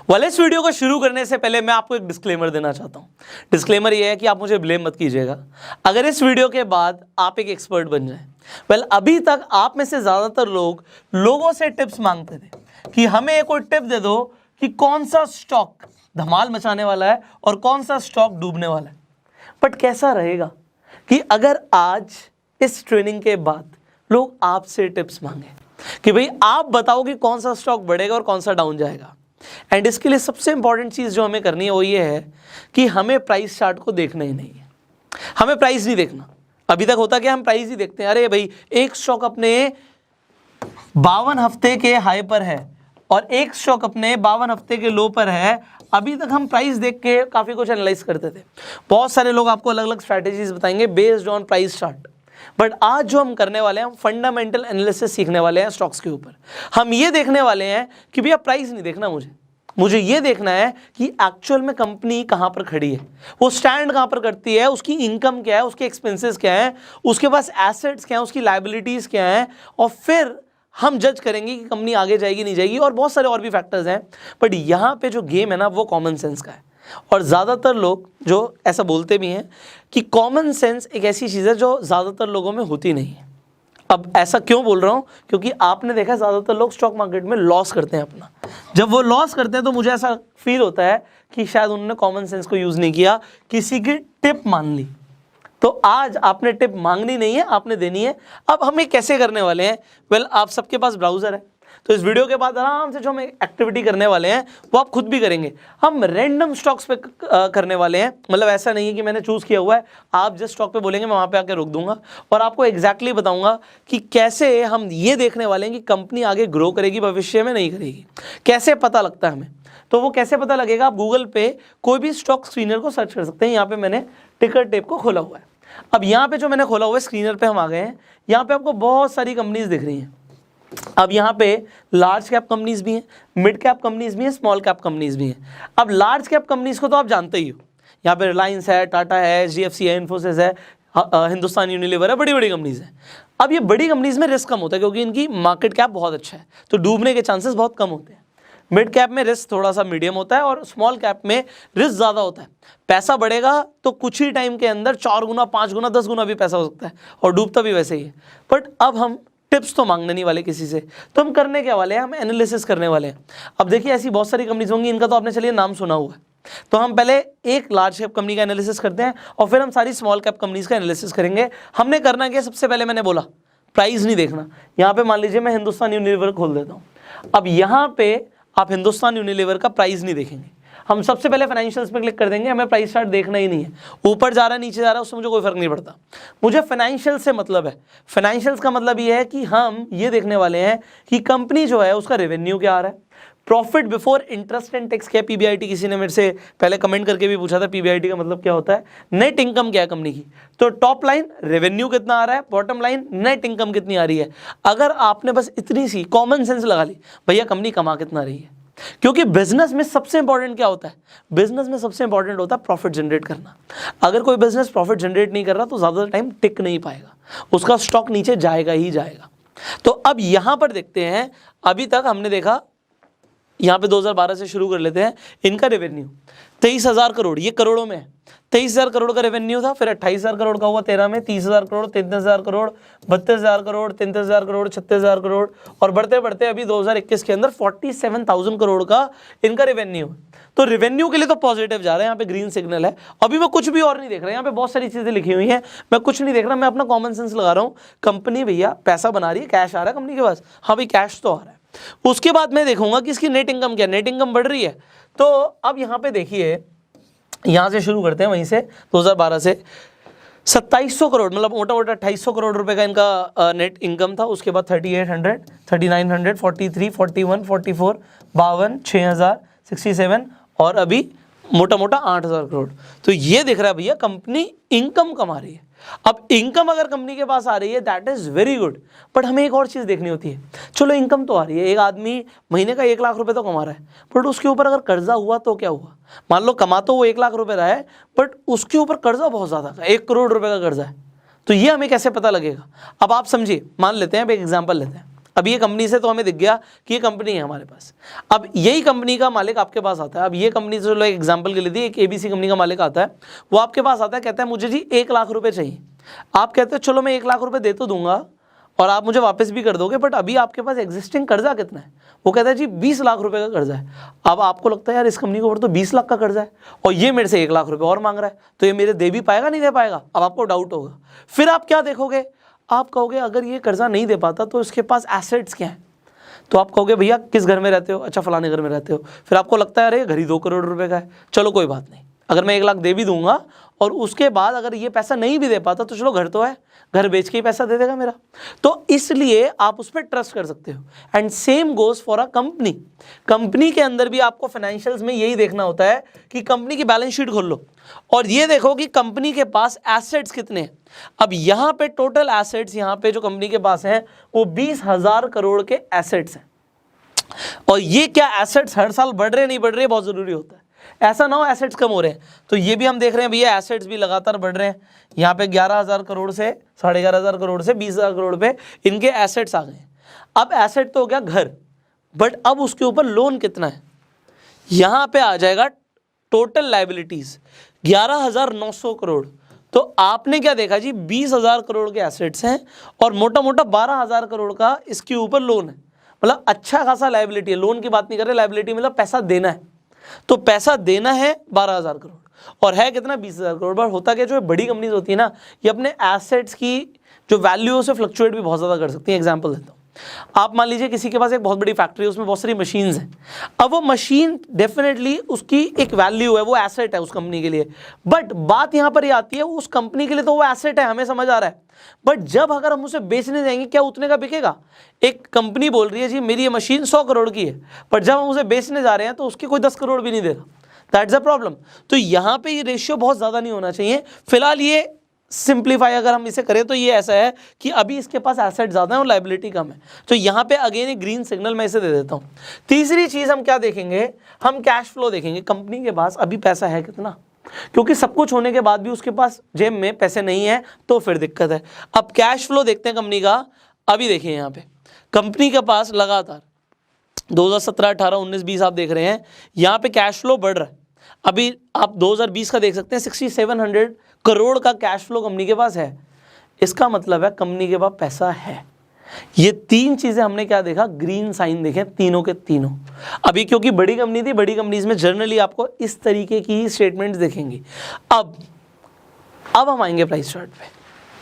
वाले इस वीडियो को शुरू करने से पहले मैं आपको एक डिस्क्लेमर देना चाहता हूँ। डिस्क्लेमर ये है कि आप मुझे ब्लेम मत कीजिएगा अगर इस वीडियो के बाद आप एक एक्सपर्ट बन जाएं। अभी तक आप में से ज़्यादातर लोगों से टिप्स मांगते थे कि हमें एक कोई टिप दे दो कि कौन सा स्टॉक धमाल मचाने वाला है और कौन सा स्टॉक डूबने वाला है। बट कैसा रहेगा कि अगर आज इस ट्रेनिंग के बाद लोग आपसे टिप्स मांगे कि भाई आप बताओ कि कौन सा स्टॉक बढ़ेगा और कौन सा डाउन जाएगा। एंड इसके लिए सबसे इंपॉर्टेंट चीज़ जो हमें करनी है वो ये है कि हमें प्राइस चार्ट को देखना ही नहीं है। हमें प्राइस नहीं देखना। अभी तक होता क्या, हम प्राइस ही देखते हैं। अरे भाई एक स्टॉक अपने 52 हफ्ते के हाई पर है और एक स्टॉक अपने 52 हफ्ते के लो पर है। अभी तक हम प्राइस देख के काफ़ी कुछ एनालाइज करते थे। बहुत सारे लोग आपको अलग अलग स्ट्रैटेजीज बताएंगे based on price chart. But आज जो हम करने वाले हैं, हम फंडामेंटल एनालिसिस सीखने वाले हैं स्टॉक्स के ऊपर। हम ये देखने वाले हैं कि भैया प्राइस नहीं देखना मुझे ये देखना है कि एक्चुअल में कंपनी कहाँ पर खड़ी है, वो स्टैंड कहाँ पर करती है, उसकी इनकम क्या है, उसके एक्सपेंसेस क्या है, उसके पास एसेट्स क्या है, उसकी लायबिलिटीज़ क्या है, और फिर हम जज करेंगे कि कंपनी आगे जाएगी नहीं जाएगी। और बहुत सारे और भी फैक्टर्स हैं। बट यहाँ पे जो गेम है ना वो कॉमन सेंस का है। और ज़्यादातर लोग जो ऐसा बोलते भी हैं कि कॉमन सेंस एक ऐसी चीज़ है जो ज़्यादातर लोगों में होती नहीं है। अब ऐसा क्यों बोल रहा हूँ, क्योंकि आपने देखा ज़्यादातर लोग स्टॉक मार्केट में लॉस करते हैं अपना। जब वो लॉस करते हैं तो मुझे ऐसा फील होता है कि शायद उन्होंने कॉमन सेंस को यूज़ नहीं किया, किसी की टिप मान ली। तो आज आपने टिप मांगनी नहीं है, आपने देनी है। अब हम ये कैसे करने वाले हैं? आप सबके पास ब्राउज़र है, तो इस वीडियो के बाद आराम से जो हम एक्टिविटी करने वाले हैं वो आप खुद भी करेंगे। हम रैंडम स्टॉक्स पे करने वाले हैं। मतलब ऐसा नहीं है कि मैंने चूज़ किया हुआ है, आप जिस स्टॉक पे बोलेंगे मैं वहाँ पे आके रोक दूंगा और आपको एग्जैक्टली बताऊंगा कि कैसे हम ये देखने वाले हैं कि कंपनी आगे ग्रो करेगी, भविष्य में नहीं करेगी। कैसे पता लगता है हमें? तो वो कैसे पता लगेगा? आप गूगल पे कोई भी स्टॉक स्क्रीनर को सर्च कर सकते हैं। यहाँ पे मैंने टिकर टेप को खोला हुआ है। अब यहाँ पे जो मैंने खोला हुआ है स्क्रीनर पे हम आ गए हैं। यहाँ पे आपको बहुत सारी कंपनीज दिख रही हैं। अब यहाँ पे लार्ज कैप कंपनीज भी हैं, मिड कैप कंपनीज भी हैं, स्मॉल कैप कंपनीज भी हैं। अब लार्ज कैप कंपनीज को तो आप जानते ही हो। यहाँ पे रिलायंस है, टाटा है, HDFC है, इन्फोसिस है, हिंदुस्तान यूनिलीवर है, बड़ी बड़ी कंपनीज हैं। अब ये बड़ी कंपनीज में रिस्क कम होता है क्योंकि इनकी मार्केट कैप बहुत अच्छा है, तो डूबने के चांसेस बहुत कम होते हैं। मिड कैप में रिस्क थोड़ा सा मीडियम होता है और स्मॉल कैप में रिस्क ज़्यादा होता है। पैसा बढ़ेगा तो कुछ ही टाइम के अंदर 4 गुना, 5 गुना, 10 गुना भी पैसा हो सकता है और डूबता भी वैसे ही है। बट अब हम टिप्स तो मांगने नहीं वाले किसी से, तो हम करने क्या वाले हैं? हम एनालिसिस करने वाले हैं। अब देखिए ऐसी बहुत सारी कंपनीज होंगी, इनका तो आपने चलिए नाम सुना हुआ है। तो हम पहले एक लार्ज कैप कंपनी का एनालिसिस करते हैं और फिर हम सारी स्मॉल कैप कंपनीज का एनालिसिस करेंगे। हमने करना क्या? सबसे पहले मैंने बोला प्राइस नहीं देखना। यहाँ पे मान लीजिए मैं हिंदुस्तान यूनिलीवर खोल देता हूँ। अब यहाँ पे आप हिंदुस्तान यूनिलीवर का प्राइस नहीं देखेंगे। हम सबसे पहले फाइनेंशियल्स पे क्लिक कर देंगे। हमें प्राइस चार्ट देखना ही नहीं है, ऊपर जा रहा है नीचे जा रहा है उससे मुझे कोई फर्क नहीं पड़ता। मुझे फाइनेंशियल से मतलब है। फाइनेंशियल्स का मतलब ये है कि हम ये देखने वाले हैं कि कंपनी जो है उसका रेवेन्यू क्या आ रहा है, profit before interest and tax क्या, PBIT। किसी ने मेरे से पहले कमेंट करके भी पूछा था PBIT का मतलब क्या होता है। नेट इनकम क्या है कंपनी की। तो टॉप लाइन रेवेन्यू कितना आ रहा है, बॉटम लाइन नेट इनकम कितनी आ रही है। अगर आपने बस इतनी सी कॉमन सेंस लगा ली, भैया कंपनी कमा कितना रही है। क्योंकि बिजनेस में सबसे इंपॉर्टेंट क्या होता है? बिजनेस में सबसे इंपॉर्टेंट होता है प्रॉफिट जनरेट करना। अगर कोई बिजनेस प्रॉफिट जनरेट नहीं कर रहा तो ज़्यादा टाइम टिक नहीं पाएगा, उसका स्टॉक नीचे जाएगा ही जाएगा। तो अब यहां पर देखते हैं, अभी तक हमने देखा, यहाँ पे 2012 से शुरू कर लेते हैं। इनका रेवेन्यू 23,000 करोड़, ये करोड़ों में है। 23,000 करोड़ का रेवेन्यू था, फिर 28,000 करोड़ का हुआ 13 में, 30,000 करोड़, 33,000 करोड़, 32,000 करोड़, 33,000 करोड़, 36,000 करोड़, और बढ़ते बढ़ते अभी 2021 के अंदर 47,000 करोड़ का इनका रेवेन्यू है। तो रेवेन्यू के लिए तो पॉजिटिव जा रहा है, यहाँ पे ग्रीन सिग्नल है। अभी मैं कुछ भी और नहीं देख रहा, यहाँ पे बहुत सारी चीज़ें लिखी हुई हैं, मैं कुछ नहीं देख रहा, मैं अपना कॉमन सेंस लगा रहा हूँ। कंपनी भैया पैसा बना रही है, कैश आ रहा है कंपनी के पास, हाँ भाई कैश तो आ रहा है। उसके बाद मैं देखूंगा कि इसकी नेट इनकम क्या, नेट इनकम बढ़ रही है। तो अब यहाँ पे देखिए, यहाँ से शुरू करते हैं, वहीं से 2012 से 2700 करोड़, मतलब मोटा मोटा 2800 करोड़ रुपए का इनका नेट इनकम था। उसके बाद 3800, 3900, 43, 41, 44, 52, 6000, 67 और अभी मोटा मोटा 8000 करोड़। तो ये दिख रहा है भैया कंपनी इनकम कमा रही है। अब इनकम अगर कंपनी के पास आ रही है that is very good. But हमें एक और चीज़ देखनी होती है। चलो इनकम तो आ रही है, एक आदमी महीने का 1 लाख रुपए तो कमा रहा है, बट उसके ऊपर अगर कर्जा हुआ तो क्या हुआ? मान लो कमा तो वो 1 लाख रुपए रहा है, बट उसके ऊपर कर्जा बहुत ज़्यादा था, 1 करोड़ रुपए का कर्जा है। तो ये हमें कैसे पता लगेगा? अब आप समझिए, मान लेते हैं, अब एक एग्जाम्पल लेते हैं। अब ये कंपनी से तो हमें दिख गया कि ये कंपनी है हमारे पास। अब यही कंपनी का मालिक आपके पास आता है। अब ये कंपनी से एक एग्जांपल के लिए दी, एक ABC कंपनी का मालिक आता है, वो आपके पास आता है, कहता है मुझे जी 1 लाख रुपए चाहिए। आप कहते हैं चलो मैं 1 लाख रुपए दे तो दूंगा और आप मुझे वापस भी कर दोगे, बट अभी आपके पास एग्जिस्टिंग कर्जा कितना है? वो कहता है जी 20 लाख रुपए का कर्जा है। अब आपको लगता है यार इस कंपनी के ऊपर तो 20 लाख का कर्जा है और ये मेरे से 1 लाख रुपए और मांग रहा है, तो ये मेरे दे भी पाएगा नहीं दे पाएगा? अब आपको डाउट होगा। फिर आप क्या देखोगे? आप कहोगे अगर ये कर्जा नहीं दे पाता तो इसके पास एसेट्स क्या हैं? तो आप कहोगे भैया किस घर में रहते हो? अच्छा फलाने घर में रहते हो। फिर आपको लगता है अरे घर ही 2 करोड़ रुपए का है, चलो कोई बात नहीं, अगर मैं 1 लाख दे भी दूंगा और उसके बाद अगर ये पैसा नहीं भी दे पाता तो चलो घर तो है, घर बेच के ही पैसा दे देगा मेरा। तो इसलिए आप उस पर ट्रस्ट कर सकते हो। And same goes for a company. Company के अंदर भी आपको फाइनेंशियल्स में यही देखना होता है कि कंपनी की बैलेंस शीट खोल लो और ये देखो कि कंपनी के पास एसेट्स कितने हैं। अब यहाँ पे टोटल एसेट्स यहाँ पे जो कंपनी के पास हैं वो 20,000 करोड़ के एसेट्स हैं। और ये क्या एसेट्स हर साल बढ़ रहे नहीं बढ़ रहे बहुत जरूरी होता है। ऐसा ना हो एसेट्स कम हो रहे हैं, तो ये भी हम देख रहे हैं भैया एसेट्स भी लगातार बढ़ रहे हैं। यहाँ पे 11,000 करोड़ से 11,500 करोड़ से 20,000 करोड़ पे इनके एसेट्स आ गए हैं। अब एसेट तो हो गया घर, बट अब उसके ऊपर लोन कितना है? यहाँ पे आ जाएगा टोटल लाइबिलिटीज 11,900 करोड़। तो आपने क्या देखा जी 20,000 करोड़ के एसेट्स हैं और मोटा मोटा 12,000 करोड़ का इसके ऊपर लोन है। मतलब अच्छा खासा लाइबिलिटी है। लोन की बात नहीं कर रहे, लाइबिलिटी मतलब पैसा देना है। तो पैसा देना है 12,000 करोड़ और है कितना 20,000 करोड़। पर होता क्या जो बड़ी कंपनीज होती है ना, ये अपने एसेट्स की जो वैल्यू से फ्लक्चुएट भी बहुत ज़्यादा कर सकती है। एग्जांपल देता हूँ, आप मान लीजिए किसी के पास एक बहुत बड़ी फैक्ट्री है, उसमें बहुत सारी मशीन्स हैं। अब वो मशीन डेफिनेटली उसकी एक वैल्यू है, वो एसेट है उस कंपनी के लिए। बट बात यहाँ पर ये आती है उस कंपनी के लिए तो वो एसेट है, हमें समझ आ रहा है, बट जब अगर हम उसे बेचने जाएंगे क्या उतने का बिकेगा? एक कंपनी बोल रही है जी मेरी ये मशीन 100 करोड़ की है, पर जब हम उसे बेचने जा रहे हैं तो उसके कोई 10 करोड़ भी नहीं देगा। That's a problem. तो यहाँ पे ये रेशियो बहुत ज़्यादा नहीं होना चाहिए। फिलहाल ये सिंप्लीफाई अगर हम इसे करें तो ये ऐसा है कि अभी इसके पास एसेट ज़्यादा है और लाइबिलिटी कम है। तो यहाँ पे अगेन एक ग्रीन सिग्नल मैं इसे दे देता हूँ। तीसरी चीज़ हम क्या देखेंगे? हम कैश फ्लो देखेंगे। कंपनी के पास अभी पैसा है कितना? क्योंकि सब कुछ होने के बाद भी उसके पास जेब में पैसे नहीं है तो फिर दिक्कत है। अब कैश फ्लो देखते हैं कंपनी का। अभी देखिए यहाँ पे कंपनी के पास लगातार 2017, 18, 19, 20 आप देख रहे हैं यहाँ पे कैश फ्लो बढ़ रहा है। अभी आप 2020 का देख सकते हैं 6,700 करोड़ का कैश फ्लो कंपनी के पास है। इसका मतलब है कंपनी के पास पैसा है। ये 3 चीजें हमने क्या देखा? ग्रीन साइन देखे तीनों के तीनों। अभी क्योंकि बड़ी कंपनी थी, बड़ी कंपनीज में जनरली आपको इस तरीके की स्टेटमेंट्स दिखेंगी। अब हम आएंगे प्राइस चार्ट पे।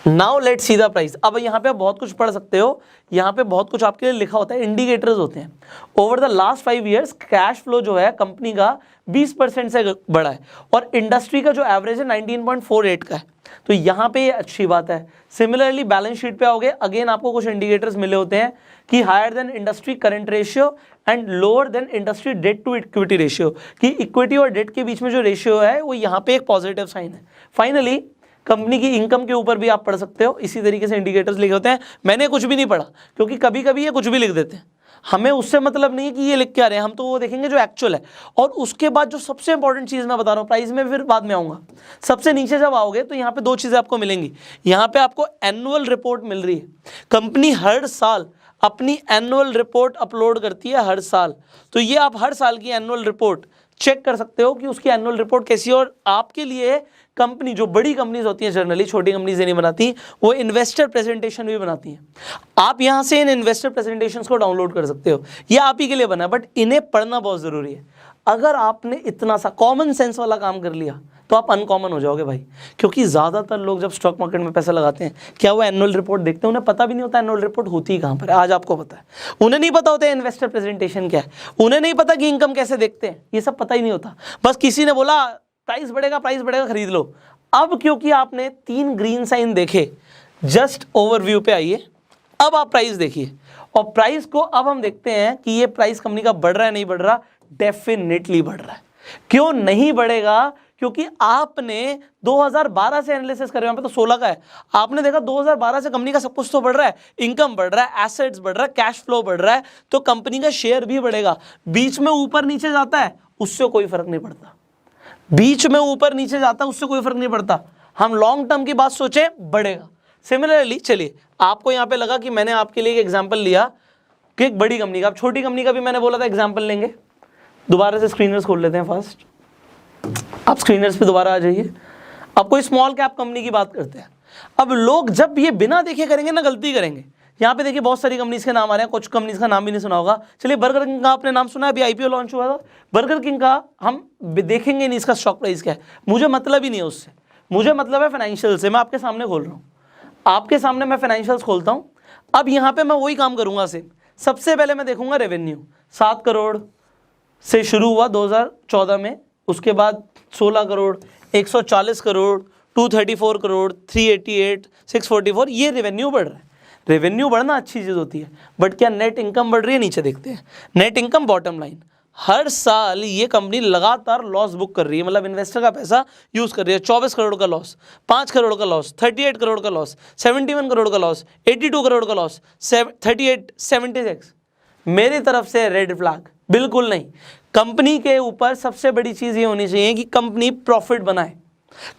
Now let's see the price. अब यहाँ पे आप बहुत कुछ पढ़ सकते हो, यहाँ पे बहुत कुछ आपके लिए लिखा होता है, इंडिकेटर्स होते हैं। Over the last 5 years cash flow जो है कंपनी का 20% से बढ़ा है और इंडस्ट्री का जो एवरेज है 19.48 का है। तो यहाँ पे ये अच्छी बात है। सिमिलरली बैलेंस शीट पे आओगे, अगेन आपको कुछ इंडिकेटर्स मिले होते हैं कि higher than industry current ratio and lower than industry debt to equity ratio, कि इक्विटी और डेट के बीच में जो रेशियो है वो यहाँ पे एक पॉजिटिव साइन है। फाइनली कंपनी की इनकम के ऊपर भी आप पढ़ सकते हो, इसी तरीके से इंडिकेटर्स लिखे होते हैं। मैंने कुछ भी नहीं पढ़ा क्योंकि कभी कभी ये कुछ भी लिख देते हैं, हमें उससे मतलब नहीं कि ये लिख के आ रहे हैं, हम तो वो देखेंगे जो एक्चुअल है। और उसके बाद जो सबसे इंपॉर्टेंट चीज़ मैं बता रहा हूँ, प्राइस में फिर बाद में आऊँगा। सबसे नीचे जब आओगे तो यहाँ पे 2 चीज़ें आपको मिलेंगी। यहाँ पे आपको एनुअल रिपोर्ट मिल रही है। कंपनी हर साल अपनी एनुअल रिपोर्ट अपलोड करती है हर साल। तो ये आप हर साल की एनुअल रिपोर्ट चेक कर सकते हो कि उसकी एनुअल रिपोर्ट कैसी है। और आपके लिए कंपनी जो बड़ी कंपनीज होती हैं, जनरली छोटी कंपनीज नहीं बनाती, वो इन्वेस्टर प्रेजेंटेशन भी बनाती हैं। आप यहाँ से इन इन्वेस्टर प्रेजेंटेशंस को डाउनलोड कर सकते हो, ये आप ही के लिए बना है, बट इन्हें पढ़ना बहुत ज़रूरी है। अगर आपने इतना सा कॉमन सेंस वाला काम कर लिया तो आप अनकॉमन हो जाओगे भाई। क्योंकि ज़्यादातर लोग जब स्टॉक मार्केट में पैसा लगाते हैं, क्या वो एनुअल रिपोर्ट देखते हैं? उन्हें पता भी नहीं होता एनुअल रिपोर्ट होती ही कहाँ पर है। आज आपको पता है, उन्हें नहीं पता होता है इन्वेस्टर प्रेजेंटेशन क्या है, उन्हें नहीं पता कि इनकम कैसे देखते हैं, ये सब पता ही नहीं होता। बस किसी ने बोला प्राइस बढ़ेगा खरीद लो। अब क्योंकि आपने 3 ग्रीन साइन देखे, जस्ट ओवरव्यू पे आइए, अब आप प्राइस देखिए। और प्राइस को अब हम देखते हैं कि ये प्राइस कंपनी का बढ़ रहा है नहीं बढ़ रहा? डेफिनेटली बढ़ रहा है। क्यों नहीं बढ़ेगा? क्योंकि आपने 2012 से एनालिसिस कर रहे हो, यहाँ पे तो 16 का है। आपने देखा 2012 से कंपनी का सब कुछ तो बढ़ रहा है, इनकम बढ़ रहा है, एसेट्स बढ़ रहा है, कैश फ्लो बढ़ रहा है, तो कंपनी का शेयर भी बढ़ेगा। बीच में ऊपर नीचे जाता है उससे कोई फर्क नहीं पड़ता, बीच में ऊपर नीचे जाता है उससे कोई फर्क नहीं पड़ता। हम लॉन्ग टर्म की बात सोचें, बढ़ेगा। सिमिलरली चलिए, आपको यहाँ पे लगा कि मैंने आपके लिए एक एग्जाम्पल लिया कि एक बड़ी कंपनी का। अब छोटी कंपनी का भी मैंने बोला था एग्जाम्पल लेंगे। दोबारा से स्क्रीनर्स खोल लेते हैं फर्स्ट, आप स्क्रीनर्स पे दोबारा आ जाइए। अब कोई स्मॉल कैप कंपनी की बात करते हैं। अब लोग जब ये बिना देखे करेंगे ना गलती करेंगे। यहाँ पे देखिए बहुत सारी कंपनीज के नाम आ रहे हैं, कुछ कंपनीज का नाम भी नहीं सुना होगा। चलिए बर्गर किंग का आपने नाम सुना है, अभी आईपीओ लॉन्च हुआ था। बर्गर किंग का हम देखेंगे नहीं इसका स्टॉक प्राइस क्या है, मुझे मतलब ही नहीं है उससे, मुझे मतलब है फाइनेंशियल से। मैं आपके सामने खोल रहा हूँ, आपके सामने मैं फाइनेंशियल्स खोलता हूँ। अब यहाँ पे मैं वही काम करूँगा सेम। सबसे पहले मैं देखूंगा रेवेन्यू, 7 करोड़ से शुरू हुआ 2014 में, उसके बाद 16 करोड़, 140 करोड़, 234 करोड़, 388, 644, ये रेवेन्यू बढ़ रहा है। रेवेन्यू बढ़ना अच्छी चीज़ होती है, बट क्या नेट इनकम बढ़ रही है? नीचे देखते हैं नेट इनकम बॉटम लाइन। हर साल ये कंपनी लगातार लॉस बुक कर रही है, मतलब इन्वेस्टर का पैसा यूज़ कर रही है। 24 करोड़ का लॉस, 5 करोड़ का लॉस, 38 करोड़ का लॉस, 71 करोड़ का लॉस, 82 करोड़ का लॉस, 38, 76। मेरी तरफ से रेड फ्लैग बिल्कुल नहीं। कंपनी के ऊपर सबसे बड़ी चीज़ ये होनी चाहिए कि कंपनी प्रॉफिट बनाए।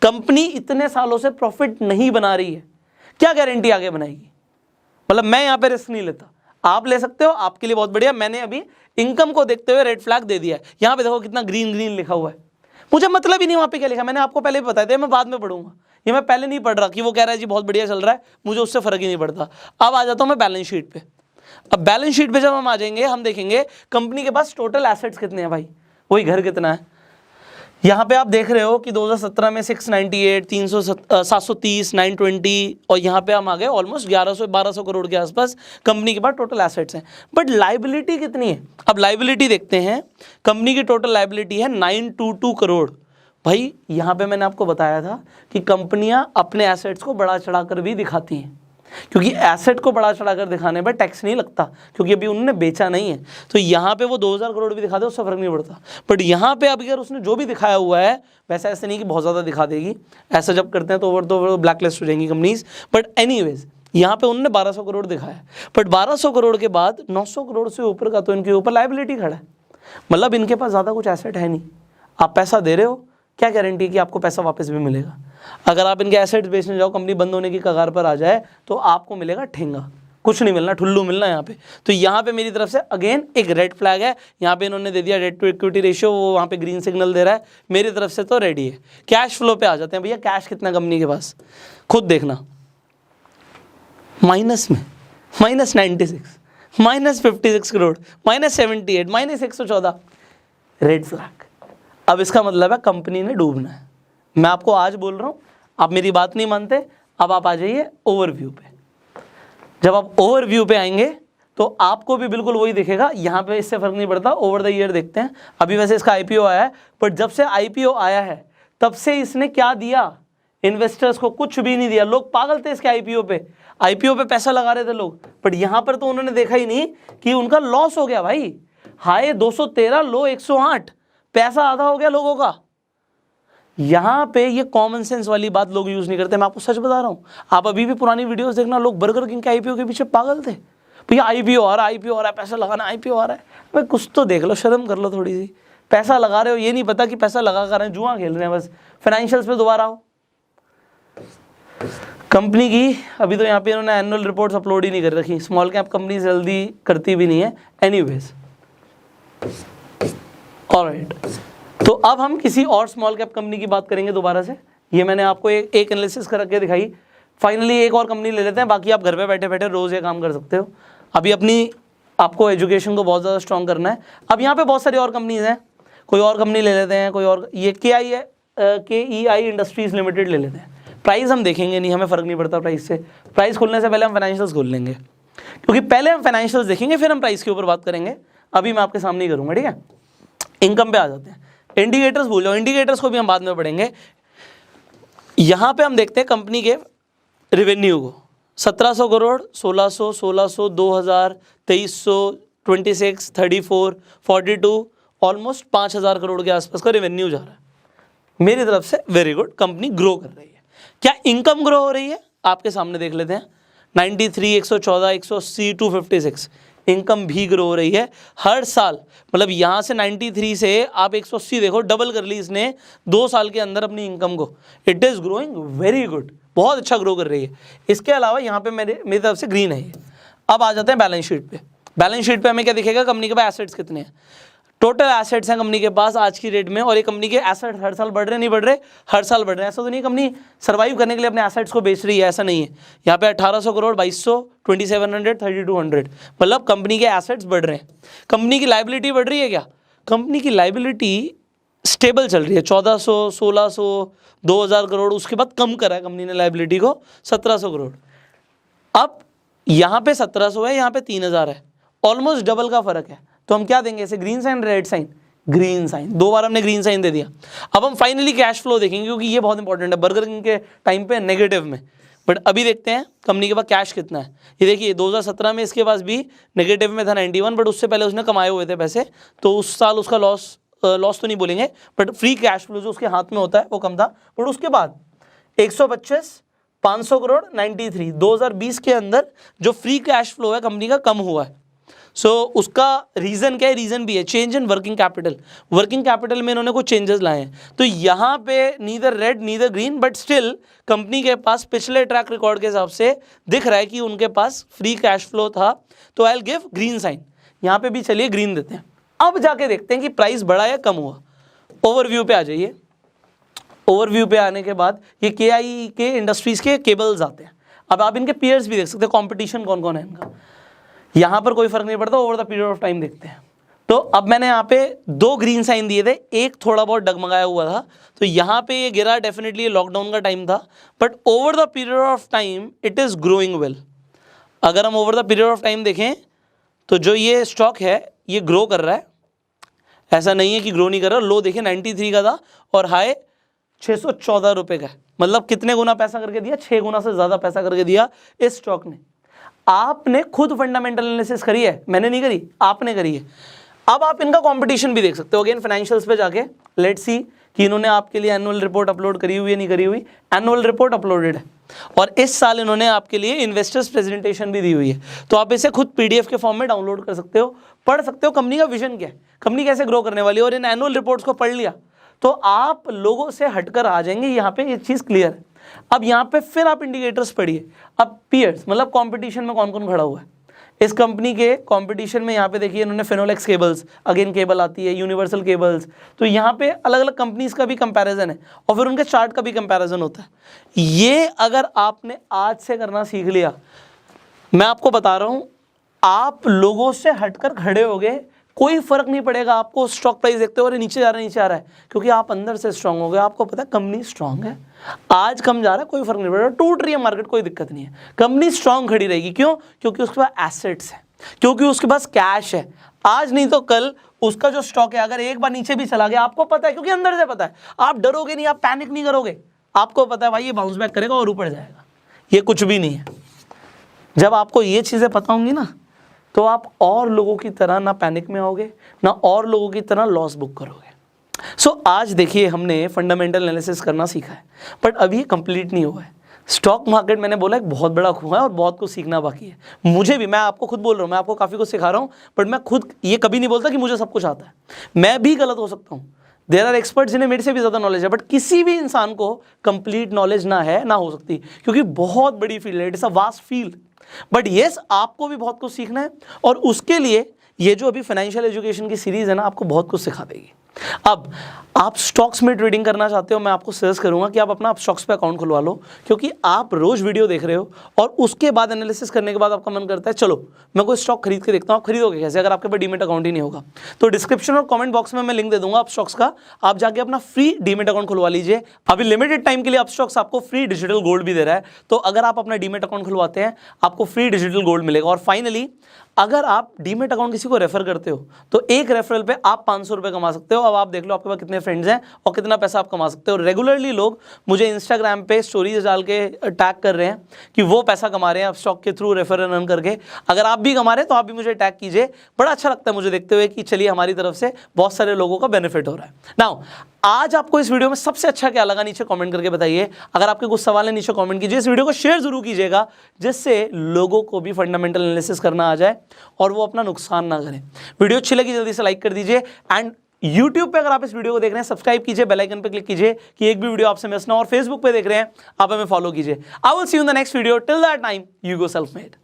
कंपनी इतने सालों से प्रॉफिट नहीं बना रही है, क्या गारंटी आगे बनाएगी? मतलब मैं यहाँ पे रिस्क नहीं लेता, आप ले सकते हो, आपके लिए बहुत बढ़िया। मैंने अभी इनकम को देखते हुए रेड फ्लैग दे दिया है। यहाँ पे देखो कितना ग्रीन ग्रीन लिखा हुआ है, मुझे मतलब ही नहीं वहाँ पे क्या लिखा। मैंने आपको पहले भी बताया था, मैं बाद में पढ़ूंगा, ये मैं पहले नहीं पढ़ रहा कि वो कह रहा है जी बहुत बढ़िया चल रहा है, मुझे उससे फर्क ही नहीं पड़ता। अब आ जाता हूँ मैं बैलेंस शीट पे। अब बैलेंस शीट पे जब हम आ जाएंगे, हम देखेंगे कंपनी के पास टोटल एसेट्स कितने हैं भाई, वही घर कितना है। यहाँ पे आप देख रहे हो कि 2017 में 698, 730, 920, और यहाँ पे हम आ गए ऑलमोस्ट 1100-1200 करोड़ के आसपास कंपनी के पास टोटल एसेट्स हैं। बट लाइबिलिटी कितनी है? अब लाइबिलिटी देखते हैं। कंपनी की टोटल लाइबिलिटी है 922 करोड़। भाई यहाँ पे मैंने आपको बताया था कि कंपनियां अपने एसेट्स को बढ़ा चढ़ाकर भी दिखाती हैं, क्योंकि एसेट को बढ़ा चढ़ाकर दिखाने पर टैक्स नहीं लगता, क्योंकि अभी उन्होंने बेचा नहीं है। तो यहाँ पे वो 2000 करोड़ भी दिखा दे उससे फर्क नहीं पड़ता। बट यहाँ पे अब अगर उसने जो भी दिखाया हुआ है, वैसे ऐसे नहीं कि बहुत ज़्यादा दिखा देगी, ऐसा जब करते हैं तो ओवर ब्लैक लिस्ट हो जाएंगी कंपनीज। बट एनीवेज यहाँ पे उन्होंने 1200 करोड़ दिखाया, बट 1200 करोड़ के बाद 900 करोड़ से ऊपर का तो इनके ऊपर लाइबिलिटी खड़ा है। मतलब इनके पास ज़्यादा कुछ एसेट है नहीं। आप पैसा दे रहे हो, क्या गारंटी है कि आपको पैसा वापस भी मिलेगा? अगर आप इनके एसेट्स बेचने जाओ, कंपनी बंद होने की कगार पर आ जाए, तो आपको मिलेगा ठेंगा, कुछ नहीं मिलना, ठुल्लू मिलना यहाँ पे। तो यहाँ पे मेरी तरफ से अगेन एक रेड फ्लैग है। यहाँ पे इन्होंने दे दिया डेट टू इक्विटी रेशियो, वो वहाँ पे ग्रीन सिग्नल दे रहा है, मेरी तरफ से तो रेडी है। कैश फ्लो पे आ जाते हैं भैया। कैश कितना कंपनी के पास, खुद देखना, माइनस में, -96, -56 करोड़, -78, -114, रेड फ्लैग। अब इसका मतलब है कंपनी ने डूबना है। मैं आपको आज बोल रहा हूँ, आप मेरी बात नहीं मानते। अब आप आ जाइए ओवरव्यू पे। जब आप ओवरव्यू पे आएंगे तो आपको भी बिल्कुल वही दिखेगा। यहाँ पे इससे फर्क नहीं पड़ता, ओवर द ईयर देखते हैं। अभी वैसे इसका आईपीओ आया है, बट जब से आईपीओ आया है तब से इसने क्या दिया इन्वेस्टर्स को? कुछ भी नहीं दिया। लोग पागल थे इसके आईपीओ पे पैसा लगा रहे थे लोग, बट यहाँ पर तो उन्होंने देखा ही नहीं कि उनका लॉस हो गया भाई। हाई 213, लो 108, पैसा आधा हो गया लोगों का। यहाँ पे ये कॉमन सेंस वाली बात लोग यूज नहीं करते। मैं आपको सच बता रहा हूँ, आप अभी भी पुरानी वीडियोस देखना, लोग बर्गर किंग के आईपीओ के पीछे पागल थे। भैया आईपीओ आ रहा है, पैसा लगाना, आईपीओ आ रहा है। भाई कुछ तो देख लो, शर्म कर लो थोड़ी सी। पैसा लगा रहे हो, ये नहीं पता कि पैसा लगा कर रहे हैं, जुआ खेल रहे हैं बस। फाइनेंशियल्स पे दोबारा आओ। कंपनी की अभी तो यहाँ पे इन्होंने एनुअल रिपोर्ट्स अपलोड ही नहीं कर रखी। स्मॉल कैप कंपनी जल्दी करती भी नहीं है। एनीवेज, ऑलराइट, तो अब हम किसी और स्मॉल कैप कंपनी की बात करेंगे दोबारा से। ये मैंने आपको एक एनालिसिस करके दिखाई। फाइनली एक और कंपनी ले लेते हैं, बाकी आप घर पे बैठे बैठे रोज़ ये काम कर सकते हो। अभी अपनी आपको एजुकेशन को बहुत ज़्यादा स्ट्रॉन्ग करना है। अब यहाँ पे बहुत सारी और कंपनीज हैं, कोई और कंपनी ले लेते हैं। कोई और, ये KEI इंडस्ट्रीज़ लिमिटेड ले लेते हैं। प्राइस हम देखेंगे नहीं, हमें फ़र्क नहीं पड़ता प्राइस से। प्राइस खोलने से पहले हम फाइनेंशियल्स खोल लेंगे, क्योंकि पहले हम फाइनेंशियल्स देखेंगे, फिर हम प्राइस के ऊपर बात करेंगे। अभी मैं आपके सामने ही करूँगा, ठीक है। इनकम पे आ जाते हैं। इंडिकेटर्स भूल जाओ, इंडिकेटर्स को भी हम बाद में पढ़ेंगे। यहाँ पे हम देखते हैं कंपनी के रेवेन्यू को। 1700 करोड़, 1600, 2000, 2300, 26, 34, 42, ऑलमोस्ट 5000 करोड़ के आसपास का रेवेन्यू जा रहा है। मेरी तरफ से वेरी गुड, कंपनी ग्रो कर रही है। क्या इनकम ग्रो हो रही है? आपके सामने देख लेते हैं। 93, 114, 180, 256, इनकम भी ग्रो हो रही है हर साल। मतलब यहाँ से 93 से आप 180 देखो, डबल कर ली इसने 2 साल के अंदर अपनी इनकम को। It is growing very good, बहुत अच्छा ग्रो कर रही है। इसके अलावा यहाँ पे मेरी तरफ से ग्रीन है ये। अब आ जाते हैं बैलेंस शीट पे। बैलेंस शीट पे हमें क्या दिखेगा, कंपनी के पास एसेट्स कितने हैं, टोटल एसेट्स हैं कंपनी के पास आज की डेट में। और ये कंपनी के एसेट्स हर साल बढ़ रहे नहीं बढ़ रहे, हर साल बढ़ रहे हैं। ऐसा तो नहीं कंपनी सर्वाइव करने के लिए अपने एसेट्स को बेच रही है, ऐसा नहीं है। यहाँ पे 1800 करोड़, 2200, 2700, 3200, मतलब कंपनी के एसेट्स बढ़ रहे हैं। कंपनी की लाइबिलिटी बढ़ रही है क्या, कंपनी की लाइबिलिटी स्टेबल चल रही है, 1400, 1600, 2000 करोड़, उसके बाद कम करा है कंपनी ने लाइबिलिटी को 1700 करोड़। अब यहाँ पे 1700 है, यहाँ पे 3000 है, ऑलमोस्ट डबल का फर्क है। तो हम क्या देंगे इसे, green sign, red sign, green sign, 2 बार हमने ग्रीन साइन दे दिया। अब हम फाइनली कैश फ्लो देखेंगे क्योंकि ये बहुत इंपॉर्टेंट है। बर्गर किंग के टाइम पे नेगेटिव में, बट अभी देखते हैं कंपनी के पास कैश कितना है। ये देखिए 2017 में इसके पास भी नेगेटिव में था 91, बट उससे पहले उसने कमाए हुए थे पैसे, तो उस साल उसका लॉस तो नहीं बोलेंगे, बट फ्री कैश फ्लो जो उसके हाथ में होता है वो कम था। बट उसके बाद 125, 500 करोड़, 93, 2020 के अंदर जो फ्री कैश फ्लो है कंपनी का कम हुआ है। सो उसका रीज़न क्या है, रीज़न भी है change in working capital. Working capital में इन्होंने कुछ चेंजेस लाए हैं। तो यहाँ पे neither red neither green, but still company के पास पिछले ट्रैक रिकॉर्ड के हिसाब से दिख रहा है कि उनके पास फ्री कैश फ्लो था। तो I will give green sign, यहाँ पे भी चलिए ग्रीन देते हैं। अब जाके देखते हैं कि प्राइस बढ़ा या कम हुआ। ओवरव्यू पे आ जाइए। ओवरव्यू पे आने के बाद ये KI के इंडस्ट्रीज़ के केबल्स आते हैं। अब आप इनके पीयर्स भी देख सकते हैं, कंपटीशन कौन कौन है इनका। यहाँ पर कोई फर्क नहीं पड़ता, over the period of time देखते हैं। तो अब मैंने यहाँ पे 2 ग्रीन साइन दिए थे, एक थोड़ा बहुत डगमगाया हुआ था, तो यहाँ पे ये गिरा, डेफिनेटली लॉकडाउन का टाइम था, but over the period of time it is growing well. अगर हम over the period of time देखें तो जो ये स्टॉक है ये ग्रो कर रहा है, ऐसा नहीं है कि ग्रो नहीं कर रहा। लो देखिए 93 का था और हाई 614 रुपये का है, मतलब कितने गुना पैसा करके दिया, 6 गुना से ज़्यादा पैसा करके दिया इस स्टॉक ने। आपने खुद फंडामेंटल एनालिसिस करी है, मैंने नहीं करी, आपने करी है। अब आप इनका कंपटीशन भी देख सकते हो। अगेन फाइनेंशियल्स पे जाके लेट्स सी कि इन्होंने आपके लिए एनुअल रिपोर्ट अपलोड करी हुई है नहीं करी हुई। एनुअल रिपोर्ट अपलोडेड है और इस साल इन्होंने आपके लिए इन्वेस्टर्स प्रेजेंटेशन भी दी हुई है, तो आप इसे खुद PDF के फॉर्म में डाउनलोड कर सकते हो, पढ़ सकते हो कंपनी का विजन क्या है, कंपनी कैसे ग्रो करने वाली है। और इन एनुअल रिपोर्ट्स को पढ़ लिया तो आप लोगों से हटकर आ जाएंगे, यहाँ पे ये चीज़ क्लियर है। अब यहाँ पे फिर आप इंडिकेटर्स पढ़िए। अब पीयर्स मतलब कंपटीशन में कौन कौन खड़ा हुआ है इस कंपनी के कंपटीशन में। यहाँ पे देखिए इन्होंने फिनोलेक्स केबल्स, अगेन केबल आती है, यूनिवर्सल केबल्स, तो यहाँ पे अलग अलग कंपनीज का भी कंपैरिजन है और फिर उनके चार्ट का भी कंपैरिजन होता है। ये अगर आपने आज से करना सीख लिया, मैं आपको बता रहा हूँ, आप लोगों से हटकर खड़े हो गए, कोई फर्क नहीं पड़ेगा आपको। स्टॉक प्राइस देखते हो और नीचे जा रहा है नीचे आ रहा है, क्योंकि आप अंदर से स्ट्रांग हो गए, आपको पता है कंपनी स्ट्रांग है। आज कम जा रहा है कोई फर्क नहीं पड़ेगा, टूट रही है मार्केट कोई दिक्कत नहीं है, कंपनी स्ट्रांग खड़ी रहेगी। क्यों? क्योंकि उसके पास एसेट्स है, क्योंकि उसके पास कैश है। आज नहीं तो कल उसका जो स्टॉक है अगर एक बार नीचे भी चला गया, आपको पता है, क्योंकि अंदर से पता है, आप डरोगे नहीं, आप पैनिक नहीं करोगे, आपको पता है भाई ये बाउंस बैक करेगा और ऊपर जाएगा, ये कुछ भी नहीं है। जब आपको ये चीज़ें पता होंगी ना, तो आप और लोगों की तरह ना पैनिक में आओगे, ना और लोगों की तरह लॉस बुक करोगे। आज देखिए हमने फंडामेंटल एनालिसिस करना सीखा है, बट अभी कंप्लीट नहीं हुआ है। स्टॉक मार्केट मैंने बोला एक बहुत बड़ा कुआं है और बहुत कुछ सीखना बाकी है। मुझे भी, मैं आपको खुद बोल रहा हूँ, मैं आपको काफ़ी कुछ सिखा रहा हूँ, बट मैं खुद ये कभी नहीं बोलता कि मुझे सब कुछ आता है, मैं भी गलत हो सकता हूँ। देयर आर एक्सपर्ट्स जिन्हें मेरे से भी ज़्यादा नॉलेज है, बट किसी भी इंसान को कंप्लीट नॉलेज ना है ना हो सकती, क्योंकि बहुत बड़ी फील्ड है, it's a vast field. But yes, आपको भी बहुत कुछ सीखना है और उसके लिए ये जो अभी फाइनेंशियल एजुकेशन की सीरीज़ है ना, आपको बहुत कुछ सिखा देगी। अब आप स्टॉक्स में ट्रेडिंग करना चाहते हो, मैं आपको सजेस्ट करूंगा कि आप अपना स्टॉक्स पे अकाउंट खुलवा लो, क्योंकि आप रोज वीडियो देख रहे हो और उसके बाद एनालिसिस करने के बाद आपका मन करता है चलो मैं कोई स्टॉक खरीद के देखता हूँ। आप खरीदोगे कैसे अगर आपके पास डीमेट अकाउंट ही नहीं होगा? तो डिस्क्रिप्शन और कमेंट बॉक्स में मैं लिंक दे दूंगा आप स्टॉक्स का, आप जाके अपना फ्री डीमेट अकाउंट खुलवा लीजिए। अभी लिमिटेड टाइम के लिए आप स्टॉक्स आपको फ्री डिजिटल गोल्ड भी दे रहा है, तो अगर आप अपना डीमेट अकाउंट खुलवाते हैं आपको फ्री डिजिटल गोल्ड मिलेगा। और फाइनली अगर आप डीमेट अकाउंट किसी को रेफर करते हो तो एक रेफरल पे आप 500 रुपये कमा सकते हो। अब आप देख लो आपके पास कितने फ्रेंड्स हैं और कितना पैसा आप कमा सकते हो। रेगुलरली लोग मुझे इंस्टाग्राम पे स्टोरीज डाल के टैग कर रहे हैं कि वो पैसा कमा रहे हैं स्टॉक के थ्रू रेफर एंड अर्न करके। अगर आप भी कमा रहे हैं तो आप भी मुझे टैग कीजिए, बड़ा अच्छा लगता है मुझे देखते हुए कि चलिए हमारी तरफ से बहुत सारे लोगों का बेनिफिट हो रहा है। नाउ आज आपको इस वीडियो में सबसे अच्छा क्या लगा नीचे कमेंट करके बताइए। अगर आपके कुछ सवाल है नीचे कमेंट कीजिए, इस वीडियो को शेयर जरूर कीजिएगा जिससे लोगों को भी फंडामेंटल एनालिसिस करना आ जाए और वो अपना नुकसान ना करें। वीडियो अच्छी लगी जल्दी से लाइक कर दीजिए एंड YouTube पे अगर आप इस वीडियो को देख रहे हैं सब्सक्राइब कीजिए, बेल आइकन पे क्लिक कीजिए कि एक भी वीडियो आपसे मिस ना हो। और फेसबुक पे देख रहे हैं आप हमें फॉलो कीजिए। I will see you in the next video, till that time you go self made.